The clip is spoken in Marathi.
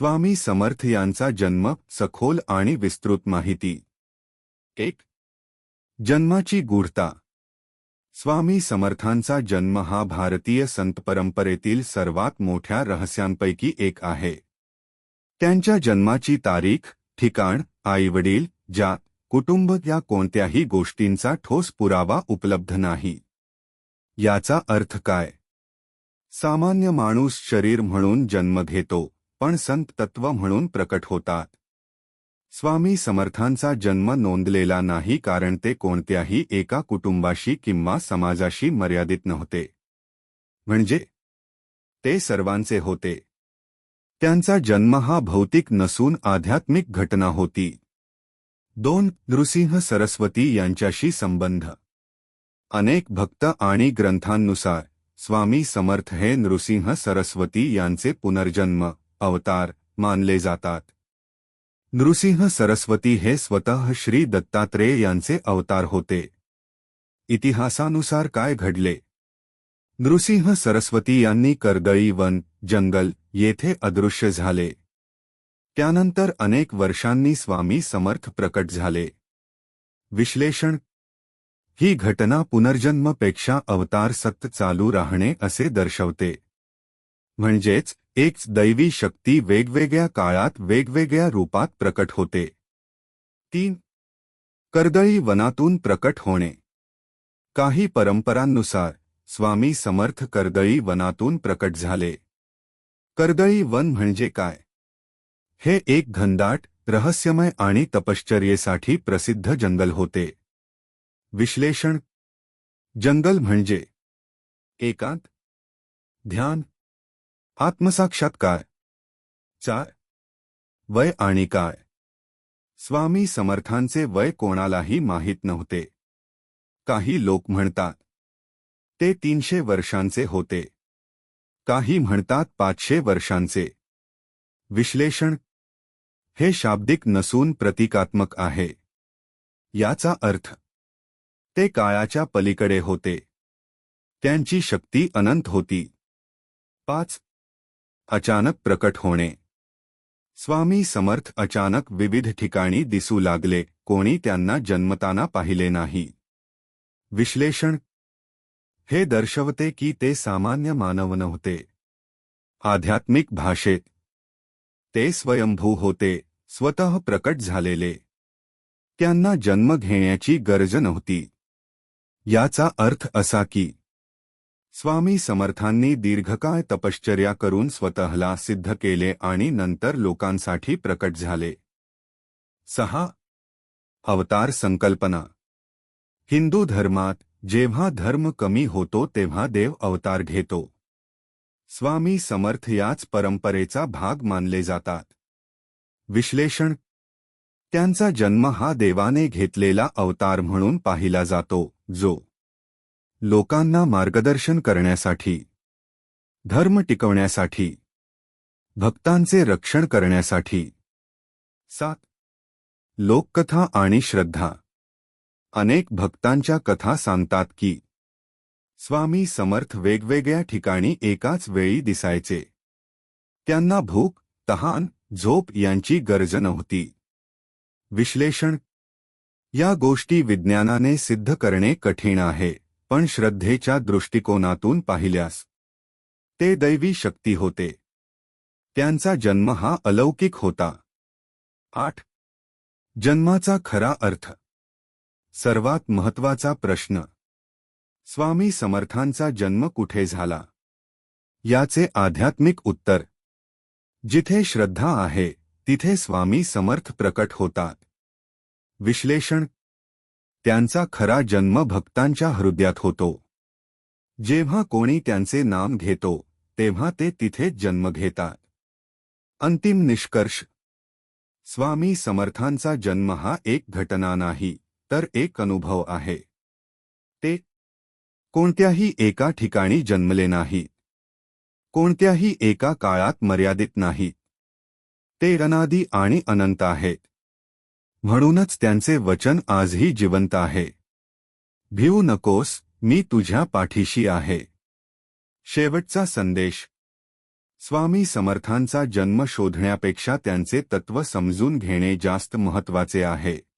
स्वामी समर्थ यांचा जन्म सखोल आणि विस्तृत माहिती. 1. जन्माची गूढता. स्वामी समर्थांचा जन्म हा भारतीय संत परंपरेतील सर्वात मोठ्या रहस्यांपैकी एक आहे. त्यांच्या जन्माची तारीख, ठिकाण, आईवडील, जात, कुटुंब या कोणत्याही गोष्टींचा ठोस पुरावा उपलब्ध नाही. याचा अर्थ काय? सामान्य माणूस शरीर म्हणून जन्म घेतो, पण संत तत्व म्हणून प्रकट होतात. स्वामी समर्थांचा जन्म नोंदलेला नाही कारण ते कोणत्याही एका कुटुंबाशी किंवा समाजाशी मर्यादित नव्हते. म्हणजे ते सर्वांचे होते. त्यांचा जन्म हा भौतिक नसून आध्यात्मिक घटना होती. 2. नृसिंह सरस्वती यांच्याशी संबंध. अनेक भक्त आणि ग्रंथांनुसार स्वामी समर्थ हे नृसिंह सरस्वती यांचे पुनर्जन्म अवतार मानले जातात. नृसिंह सरस्वती हे स्वतः श्री दत्तात्रेय यांचे अवतार होते. इतिहासानुसार काय घडले? नृसिंह सरस्वती यांनी कर्दळी वन जंगल येथे अदृश्य झाले. त्यानंतर अनेक वर्षांनी स्वामी समर्थ प्रकट झाले. विश्लेषण. ही घटना पुनर्जन्मपेक्षा अवतार सत्य चालू राहणे असे दर्शवते. म्हणजेच एकच दैवी शक्ती वेगवेगळ्या काळात वेगवेगळ्या रूपात प्रकट होते. 3. कर्दळी वनातून प्रकट होणे. काही परंपरांनुसार स्वामी समर्थ कर्दळी वनातून प्रकट झाले. कर्दळी वन म्हणजे काय? हे एक घनदाट, रहस्यमय आणि तपश्चर्येसाठी प्रसिद्ध जंगल होते. विश्लेषण. जंगल म्हणजे एकांत, ध्यान, आत्मसाक्षात्कार. 4. वय आणि काय. स्वामी समर्थांचे वय कोणालाही माहीत नव्हते. काही लोक म्हणतात ते 300 वर्षांचे होते. काही म्हणतात 500 वर्षांचे. विश्लेषण. हे शाब्दिक नसून प्रतिकात्मक आहे. याचा अर्थ ते काळाच्या पलीकडे होते. त्यांची शक्ती अनंत होती. 5. अचानक प्रकट होणे. स्वामी समर्थ अचानक विविध ठिकाणी दिसू लागले, कोणी त्यांना जन्मताना पाहिले नाही. विश्लेषण. हे दर्शवते की ते सामान्य मानव नव्हते. आध्यात्मिक भाषेत ते स्वयंभू होते, स्वतः प्रकट झालेले. त्यांना जन्म घेण्याची गरज नव्हती. याचा अर्थ असा की स्वामी समर्थांनी दीर्घकाळ तपश्चर्या करून स्वतःला सिद्ध केले आणि नंतर लोकांसाठी प्रकट झाले. 6. अवतार संकल्पना. हिंदू धर्मात जेव्हा धर्म कमी होतो तेव्हा देव अवतार घेतो. स्वामी समर्थ याच परंपरेचा भाग मानले जातात. विश्लेषण. त्यांचा जन्म हा देवाने घेतलेला अवतार म्हणून पाहिला जातो, जो लोकांना मार्गदर्शन करण्यासाठी, धर्म टिकवण्यासाठी, भक्तांचे रक्षण करण्यासाठी. 7. लोककथा आणि श्रद्धा. अनेक भक्तांच्या कथा सांगतात की स्वामी समर्थ वेगवेगळ्या ठिकाणी एकाच वेळी दिसायचे. त्यांना भूक, तहान, झोप यांची गरज नव्हती. विश्लेषण. या गोष्टी विज्ञानाने सिद्ध करणे कठीण आहे, पण श्रद्धेच्या दृष्टिकोनातून पाहिल्यास ते दैवी शक्ती होते. त्यांचा जन्म हा अलौकिक होता. 8. जन्माचा खरा अर्थ. सर्वात महत्त्वाचा प्रश्न. स्वामी समर्थांचा जन्म कुठे झाला? याचे आध्यात्मिक उत्तर. जिथे श्रद्धा आहे तिथे स्वामी समर्थ प्रकट होतात. विश्लेषण. त्यांचा खरा जन्म भक्तांच्या हृदयात होतो. जेव्हा कोणी त्यांचे नाम घेतो तेव्हा ते तिथेच जन्म घेतात. अंतिम निष्कर्ष. स्वामी समर्थांचा जन्म हा एक घटना नाही, तर एक अनुभव आहे. ते कोणत्याही एका ठिकाणी जन्मले नाहीत. कोणत्याही एका काळात मर्यादित नाहीत. ते अनादी आणि अनंत आहेत. म्हणूनच त्यांचे वचन आजही जिवंत आहे. भिवू नकोस, मी तुझ्या पाठीशी आहे. शेवटचा संदेश. स्वामी समर्थांचा जन्म शोधण्यापेक्षा त्यांचे तत्त्व समजून घेणे जास्त महत्त्वाचे आहे.